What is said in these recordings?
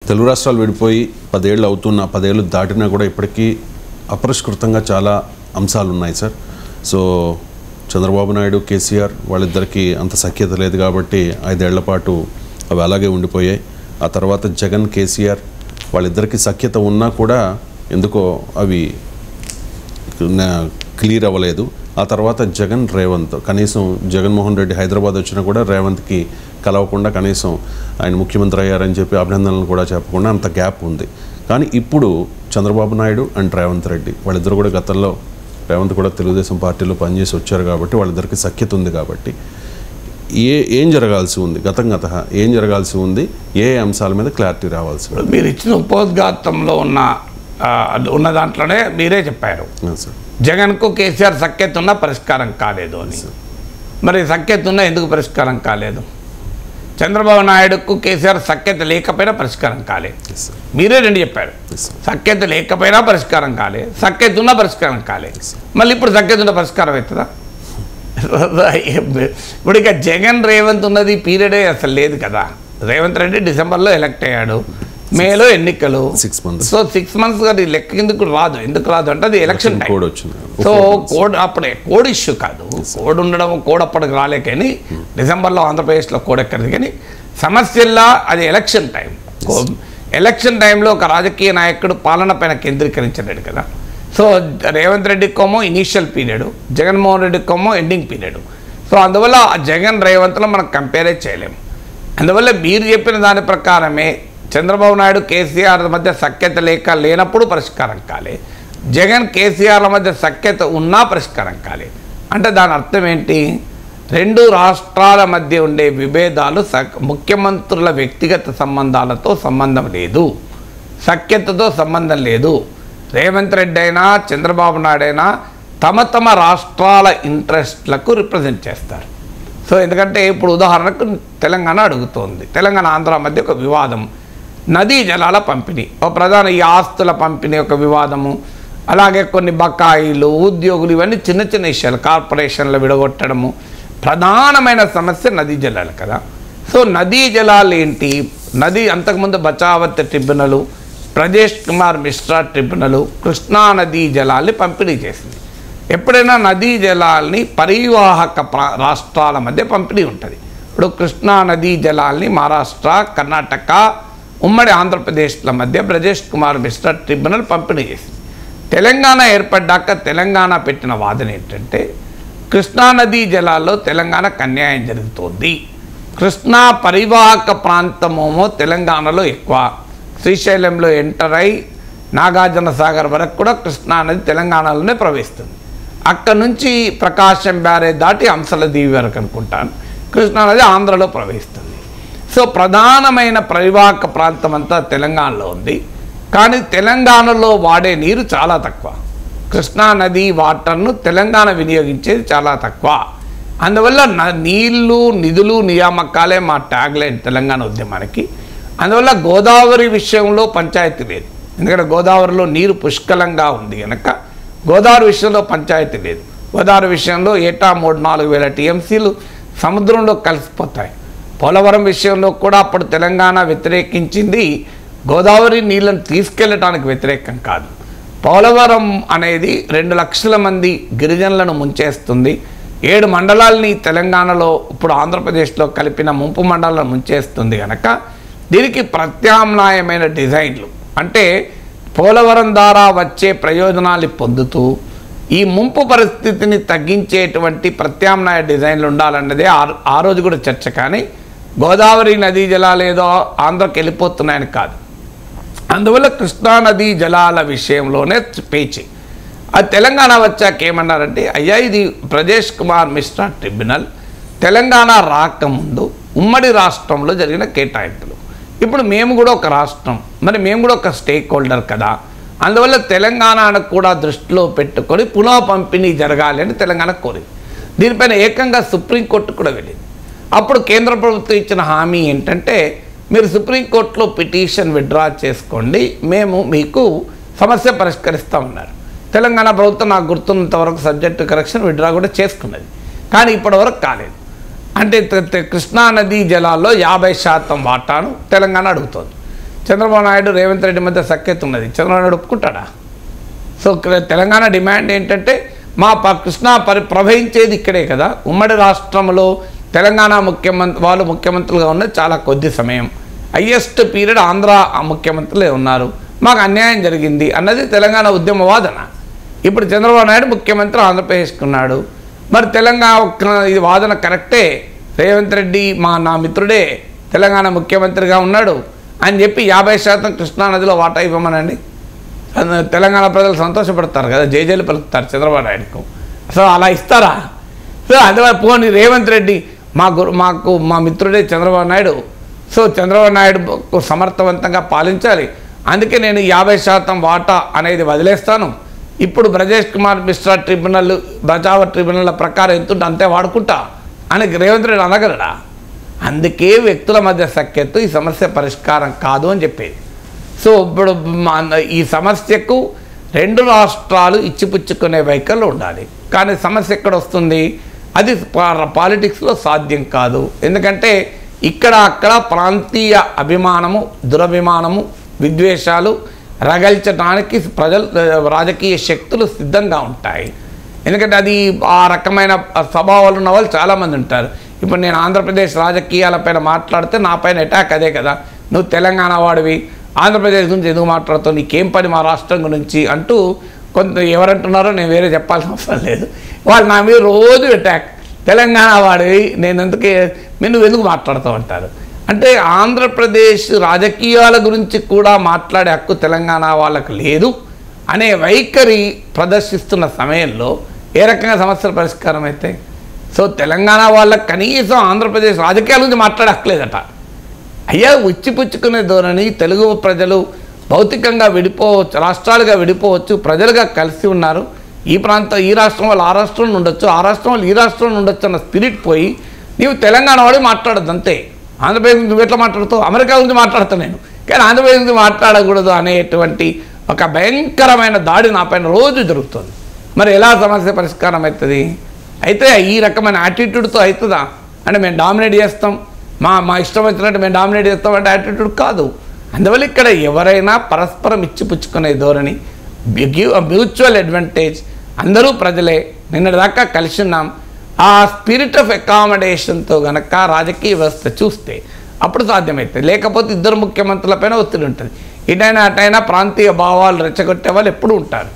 తెలుగు రాష్ట్రాలు విడిపోయి 10 ఏళ్ళు అవుతున్నా 10 ఏళ్ళు దాటినా కూడా ఇప్పటికీ అపరిష్కృతంగా చాలా అంశాలు ఉన్నాయి సార్. సో చంద్రబాబు నాయుడు కేసీఆర్ వాళ్ళిద్దరికీ అంత సఖ్యత లేదు కాబట్టి 5 ఏళ్ల పాటు అవి అలాగే ఉండిపోయాయి. ఆ తర్వాత జగన్ కేసీఆర్ వాళ్ళిద్దరికీ సఖ్యత ఉన్నా కూడా ఎందుకో అవి క్లియర్ అవ్వలేదు. ఆ తర్వాత జగన్ రేవంత్, కనీసం జగన్మోహన్ రెడ్డి హైదరాబాద్ వచ్చినా కూడా రేవంత్కి కలవకుండా కనీసం ఆయన ముఖ్యమంత్రి అయ్యారని చెప్పి అభినందనలు కూడా చెప్పకుండా అంత గ్యాప్ ఉంది. కానీ ఇప్పుడు చంద్రబాబు నాయుడు అండ్ రేవంత్ రెడ్డి వాళ్ళిద్దరు కూడా గతంలో రేవంత్ కూడా తెలుగుదేశం పార్టీలో పనిచేసి వచ్చారు కాబట్టి వాళ్ళిద్దరికి సఖ్యత ఉంది కాబట్టి ఏం జరగాల్సి ఉంది, ఏం జరగాల్సి ఉంది, ఏ అంశాల మీద క్లారిటీ రావాల్సి ఉంది? మీరు ఇచ్చిన ఉపోద్ఘాతంలో ఉన్న దాంట్లోనే మీరే చెప్పారు జగన్కు కేసీఆర్ సఖ్యత ఉన్నా పరిష్కారం కాలేదు అని. మరి సఖ్యత ఉన్నా ఎందుకు పరిష్కారం కాలేదు? చంద్రబాబు నాయుడుకు కేసీఆర్ సఖ్యత లేకపోయినా పరిష్కారం కాలేదు. మీరే రెండు చెప్పారు, సఖ్యత లేకపోయినా పరిష్కారం కాలే, సఖ్యత ఉన్నా పరిష్కారం కాలే. మళ్ళీ ఇప్పుడు సఖ్యత ఉన్న పరిష్కారం అవుతుందా? ఇప్పుడు ఇక జగన్ రేవంత్ ఉన్నది పీరియడే అసలు లేదు కదా. రేవంత్ రెడ్డి డిసెంబర్లో ఎలక్ట్ అయ్యాడు, మేలో ఎన్నికలు, 6 months. సో 6 months అది లెక్క ఎందుకు రాదు అంటే అది ఎలక్షన్ కోడ్ వచ్చింది. సో కోడ్ అప్పుడే కోడ్ ఇష్యూ కాదు, కోడ్ ఉండడం కోడ్ అప్పటికి రాలే. కానీ డిసెంబర్లో ఆంధ్రప్రదేశ్లో కోడ్ ఎక్కడిది. కానీ సమస్యల్లా అది ఎలక్షన్ టైం. ఎలక్షన్ టైంలో ఒక రాజకీయ నాయకుడు పాలన పైన కేంద్రీకరించలేడు కదా. సో రేవంత్ రెడ్డికోమో ఇనీషియల్ పీరియడ్, జగన్మోహన్ రెడ్డికోమో ఎండింగ్ పీరియడ్. సో అందువల్ల జగన్ రేవంత్లో మనం కంపేరే చేయలేము. అందువల్ల మీరు చెప్పిన దాని ప్రకారమే చంద్రబాబు నాయుడు కేసీఆర్ మధ్య సఖ్యత లేనప్పుడు పరిష్కారం కాలే, జగన్ కేసీఆర్ల మధ్య సఖ్యత ఉన్నా పరిష్కారం కాలే. అంటే దాని అర్థం ఏంటి? 2 రాష్ట్రాల మధ్య ఉండే విభేదాలు ముఖ్యమంత్రుల వ్యక్తిగత సంబంధాలతో సంబంధం లేదు, సఖ్యతతో సంబంధం లేదు. రేవంత్ రెడ్డి అయినా చంద్రబాబు నాయుడు అయినా తమ రాష్ట్రాల ఇంట్రెస్ట్లకు రిప్రజెంట్ చేస్తారు. సో ఎందుకంటే ఇప్పుడు ఉదాహరణకు తెలంగాణ అడుగుతోంది, తెలంగాణ ఆంధ్ర మధ్య ఒక వివాదం, నదీ జలాల పంపిణీ ఒక ప్రధాన, ఈ ఆస్తుల పంపిణీ ఒక వివాదము, అలాగే కొన్ని బకాయిలు, ఉద్యోగులు, ఇవన్నీ చిన్న చిన్న విషయాలు, కార్పొరేషన్లు విడగొట్టడము. ప్రధానమైన సమస్య నదీ జలాలు కదా. సో నదీ జలాలు ఏంటి? నది అంతకుముందు బచావత్ ట్రిబ్యునల్, ప్రజేష్ కుమార్ మిశ్రా ట్రిబ్యునల్ కృష్ణా నదీ జలాల్ని పంపిణీ చేసింది. ఎప్పుడైనా నదీ జలాల్ని పరివాహక రాష్ట్రాల మధ్య పంపిణీ ఉంటుంది. ఇప్పుడు కృష్ణా నదీ జలాల్ని మహారాష్ట్ర, కర్ణాటక, ఉమ్మడి ఆంధ్రప్రదేశ్ల మధ్య ప్రజేష్ కుమార్ మిశ్రా ట్రిబ్యునల్ పంపిణీ చేసింది. తెలంగాణ ఏర్పడ్డాక తెలంగాణ పెట్టిన వాదన ఏంటంటే కృష్ణా నదీ జలాల్లో తెలంగాణకు అన్యాయం జరుగుతోంది. కృష్ణా పరివాహక ప్రాంతమేమో తెలంగాణలో ఎక్కువ, శ్రీశైలంలో ఎంటర్ అయి నాగార్జున సాగర్ వరకు కూడా కృష్ణా నది తెలంగాణలోనే ప్రవేశిస్తుంది. అక్కడి నుంచి ప్రకాశం బ్యారేజ్ దాటి హంసలదీవి వరకు అనుకుంటాను కృష్ణానది ఆంధ్రలో ప్రవహిస్తుంది. సో ప్రధానమైన పరివాహక ప్రాంతం అంతా తెలంగాణలో ఉంది. కానీ తెలంగాణలో వాడే నీరు చాలా తక్కువ. కృష్ణానది వాటర్ను తెలంగాణ వినియోగించేది చాలా తక్కువ. అందువల్ల నీళ్లు, నిధులు, నియామకాలే మా ట్యాగ్లైన్ తెలంగాణ ఉద్యమానికి. అందువల్ల గోదావరి విషయంలో పంచాయతీ లేదు, ఎందుకంటే గోదావరిలో నీరు పుష్కలంగా ఉంది కనుక గోదావరి విషయంలో పంచాయతీ లేదు. గోదావరి విషయంలో ఏటా 3-4 వేల టీఎంసీలు సముద్రంలో కలిసిపోతాయి. పోలవరం విషయంలో కూడా అప్పుడు తెలంగాణ వ్యతిరేకించింది గోదావరి నీళ్ళను తీసుకెళ్ళటానికి వ్యతిరేకం కాదు. పోలవరం అనేది 2 లక్షల మంది గిరిజనులను ముంచేస్తుంది. 7 మండలాల్ని తెలంగాణలో ఇప్పుడు ఆంధ్రప్రదేశ్లో కలిపిన ముంపు మండలాలను ముంచేస్తుంది కనుక దీనికి ప్రత్యామ్నాయమైన డిజైన్లు, అంటే పోలవరం ద్వారా వచ్చే ప్రయోజనాలు పొందుతూ ఈ ముంపు పరిస్థితిని తగ్గించేటువంటి ప్రత్యామ్నాయ డిజైన్లు ఉండాలన్నదే ఆ రోజు కూడా చర్చ. కానీ గోదావరి నదీ జలాలు ఏదో ఆంధ్రకి వెళ్ళిపోతున్నాయని కాదు. అందువల్ల కృష్ణా నదీ జలాల విషయంలోనే పేచి. అది తెలంగాణ వచ్చాక ఏమన్నారంటే, అయ్యా ఇది ప్రజేష్ కుమార్ మిశ్రా ట్రిబ్యునల్ తెలంగాణ రాకముందు ఉమ్మడి రాష్ట్రంలో జరిగిన కేటాయింపులు. ఇప్పుడు మేము కూడా ఒక రాష్ట్రం, మరి మేము కూడా ఒక స్టేక్ హోల్డర్ కదా. అందువల్ల తెలంగాణను కూడా దృష్టిలో పెట్టుకొని పునః పంపిణీ జరగాలి అని తెలంగాణ కోరింది. దీనిపైన ఏకంగా సుప్రీంకోర్టు కూడా వెళ్ళింది. అప్పుడు కేంద్ర ప్రభుత్వం ఇచ్చిన హామీ ఏంటంటే, మీరు సుప్రీంకోర్టులో పిటిషన్ విత్డ్రా చేసుకోండి, మేము మీకు సమస్య పరిష్కరిస్తామన్నారు. తెలంగాణ ప్రభుత్వం నాకు గుర్తున్నంత వరకు సబ్జెక్టు కరెక్షన్ విత్డ్రా కూడా చేసుకున్నది, కానీ ఇప్పటివరకు కాలేదు. అంటే కృష్ణానదీ జలాల్లో 50% వాటాను తెలంగాణ అడుగుతోంది. చంద్రబాబు నాయుడు రేవంత్ రెడ్డి మధ్య సఖ్యత ఉన్నది. చంద్రబాబు నాయుడు ఒప్పుకుంటాడా? సో తెలంగాణ డిమాండ్ ఏంటంటే మా కృష్ణా ప్రవహించేది ఇక్కడే కదా. ఉమ్మడి రాష్ట్రంలో తెలంగాణ వాళ్ళు ముఖ్యమంత్రులుగా ఉన్నది చాలా కొద్ది సమయం. హయ్యెస్ట్ పీరియడ్ ఆంధ్ర ముఖ్యమంత్రులే ఉన్నారు. మాకు అన్యాయం జరిగింది అన్నది తెలంగాణ ఉద్యమ వాదన. ఇప్పుడు చంద్రబాబు నాయుడు ముఖ్యమంత్రి ఆంధ్రప్రదేశ్కున్నాడు. మరి తెలంగాణ ఇది వాదన కరెక్టే. రేవంత్ రెడ్డి నా మిత్రుడే తెలంగాణ ముఖ్యమంత్రిగా ఉన్నాడు అని చెప్పి 50% కృష్ణానదిలో వాటా ఇవ్వమనండి. తెలంగాణ ప్రజలు సంతోషపడతారు కదా, జేజేలు పలుకుతారు చంద్రబాబు నాయుడుకు. సో అలా ఇస్తారా? సో అందువల్ల పోనీ రేవంత్ రెడ్డి మా మిత్రుడే చంద్రబాబు నాయుడు, సో చంద్రబాబు నాయుడు సమర్థవంతంగా పాలించాలి, అందుకే నేను 50% వాటా అనేది వదిలేస్తాను, ఇప్పుడు బ్రజేష్ కుమార్ మిశ్రా బచావర్ ట్రిబ్యునల్ ప్రకారం ఎంతుంటే అంతే వాడుకుంటా అని రేవంత్ రెడ్డి అనగలడా? అందుకే వ్యక్తుల మధ్య సఖ్యత ఈ సమస్య పరిష్కారం కాదు అని చెప్పేది. సో ఇప్పుడు ఈ సమస్యకు 2 రాష్ట్రాలు ఇచ్చిపుచ్చుకునే వైఖరిలో ఉండాలి. కానీ సమస్య ఎక్కడ వస్తుంది? అది పాలిటిక్స్లో సాధ్యం కాదు. ఎందుకంటే ఇక్కడ అక్కడ ప్రాంతీయ అభిమానము, దురభిమానము, విద్వేషాలు రగల్చడానికి రాజకీయ శక్తులు సిద్ధంగా ఉంటాయి. ఎందుకంటే అది ఆ రకమైన స్వభావాలు ఉన్న వాళ్ళు చాలామంది ఉంటారు. ఇప్పుడు నేను ఆంధ్రప్రదేశ్ రాజకీయాలపైన మాట్లాడితే నా పైన అటాక్ అదే కదా, నువ్వు తెలంగాణ వాడివి, ఆంధ్రప్రదేశ్ గురించి ఎందుకు మాట్లాడుతావు, నీకేం పని మా రాష్ట్రం గురించి అంటూ ఎవరంటున్నారో నేను వేరే చెప్పాల్సిన అవసరం లేదు. వాళ్ళు నా మీద రోజు అటాక్, తెలంగాణ వాడివి నేను నువ్వు ఎందుకు మాట్లాడుతావు అంటారు. అంటే ఆంధ్రప్రదేశ్ రాజకీయాల గురించి కూడా మాట్లాడే హక్కు తెలంగాణ వాళ్ళకు లేదు అనే వైఖరి ప్రదర్శిస్తున్న సమయంలో ఏ రకంగా సమస్యల పరిష్కారం అయితే? సో తెలంగాణ వాళ్ళకి కనీసం ఆంధ్రప్రదేశ్ రాజకీయాల గురించి మాట్లాడే హక్కు లేదట. అయ్యా ఉచ్చిపుచ్చుకునే ధోరణి, తెలుగు ప్రజలు భౌతికంగా విడిపోవచ్చు, రాష్ట్రాలుగా విడిపోవచ్చు, ప్రజలుగా కలిసి ఉన్నారు, ఈ రాష్ట్రం వాళ్ళు ఆ రాష్ట్రంలో ఉండొచ్చు, ఆ రాష్ట్రం వాళ్ళు ఈ రాష్ట్రంలో ఉండొచ్చు అన్న స్పిరిట్ పోయి నీవు తెలంగాణ వాడి మాట్లాడద్దు అంతే. ఆంధ్రప్రదేశ్ నువ్వు ఎట్లా మాట్లాడుతావు? అమెరికా గురించి మాట్లాడతాను నేను, కానీ ఆంధ్రప్రదేశ్ గురించి మాట్లాడకూడదు అనేటువంటి ఒక భయంకరమైన దాడి నా పైన రోజు జరుగుతుంది. మరి ఎలా సమస్య పరిష్కారం అవుతుంది? అయితే ఈ రకమైన యాటిట్యూడ్తో అవుతుందా? అంటే మేము డామినేట్ చేస్తాం, మా ఇష్టం వచ్చినట్టు మేము డామినేట్ చేస్తాం అంటే యాటిట్యూడ్ కాదు. అందువల్ల ఇక్కడ ఎవరైనా పరస్పరం ఇచ్చిపుచ్చుకునే ధోరణి, మ్యూచువల్ అడ్వాంటేజ్, అందరూ ప్రజలే, నిన్నటిదాకా కలిసి ఉన్నాం, ఆ స్పిరిట్ ఆఫ్ అకామిడేషన్తో గనక రాజకీయ వ్యవస్థ చూస్తే అప్పుడు సాధ్యమవుతుంది. లేకపోతే ఇద్దరు ముఖ్యమంత్రులపైన ఒత్తిడి ఉంటుంది. ఇటైనా అటైనా ప్రాంతీయ భావాలు రెచ్చగొట్టే వాళ్ళు ఎప్పుడూ ఉంటారు.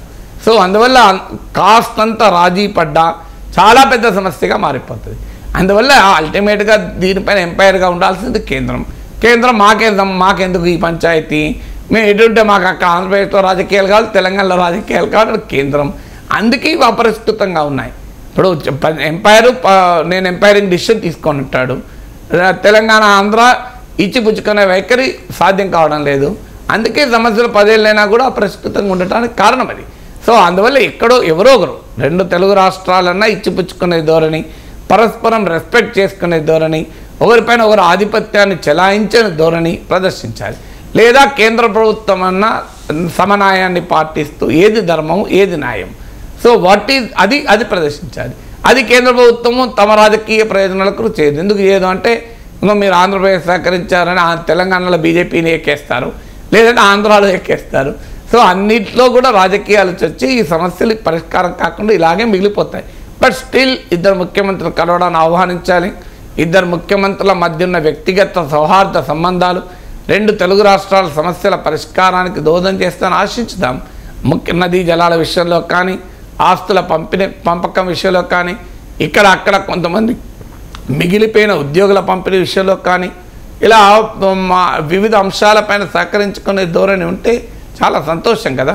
సో అందువల్ల కాస్తంత రాజీ పడ్డా చాలా పెద్ద సమస్యగా మారిపోతుంది. అందువల్ల అల్టిమేట్గా దీనిపైన ఎంపైర్గా ఉండాల్సింది కేంద్రం మాకెందుకు ఈ పంచాయతీ, మేము ఎటుంటే మాకు అక్కడ ఆంధ్రప్రదేశ్లో రాజకీయాలు కావాలి, తెలంగాణలో రాజకీయాలు కావాలి, కేంద్రం అందుకే ఇవి అపరిష్కృతంగా ఉన్నాయి. ఇప్పుడు నేను ఎంపైరింగ్ డిసిషన్ తీసుకొని ఉంటాడు, తెలంగాణ ఆంధ్ర ఇచ్చిపుచ్చుకునే వైఖరి సాధ్యం కావడం లేదు. అందుకే సమస్యలు 10 ఏళ్ళైనా కూడా అపరిష్కృతంగా ఉండటానికి కారణం అది. సో అందువల్ల ఎవరో ఒకరు 2 తెలుగు రాష్ట్రాలన్నా ఇచ్చిపుచ్చుకునే ధోరణి, పరస్పరం రెస్పెక్ట్ చేసుకునే ధోరణి, ఒకరిపైన ఒకరు ఆధిపత్యాన్ని చెలాయించని ధోరణి ప్రదర్శించాలి. లేదా కేంద్ర ప్రభుత్వం అన్న సమన్వయాన్ని పాటిస్తూ ఏది ధర్మం ఏది న్యాయం, సో అది ప్రదర్శించాలి. అది కేంద్ర ప్రభుత్వము తమ రాజకీయ ప్రయోజనాలకు చేయదు. ఎందుకు చేయదు అంటే మీరు ఆంధ్రప్రదేశ్ సహకరించారని తెలంగాణలో బీజేపీని ఎక్కేస్తారు, లేదంటే ఆంధ్రాలో ఎక్కేస్తారు. సో అన్నింటిలో కూడా రాజకీయాలు వచ్చి ఈ సమస్యలు పరిష్కారం కాకుండా ఇలాగే మిగిలిపోతాయి. బట్ స్టిల్ ఇద్దరు ముఖ్యమంత్రులు కలవడాన్ని ఆహ్వానించాలి. ఇద్దరు ముఖ్యమంత్రుల మధ్య ఉన్న వ్యక్తిగత సౌహార్ద సంబంధాలు 2 తెలుగు రాష్ట్రాల సమస్యల పరిష్కారానికి దోహదం చేస్తానని ఆశించుదాం. నదీ జలాల విషయంలో కానీ, ఆస్తుల పంపకం విషయంలో కానీ, అక్కడ కొంతమంది మిగిలిపోయిన ఉద్యోగుల పంపిణీ విషయంలో కానీ, ఇలా వివిధ అంశాలపైన సహకరించుకునే ధోరణి ఉంటే చాలా సంతోషం కదా.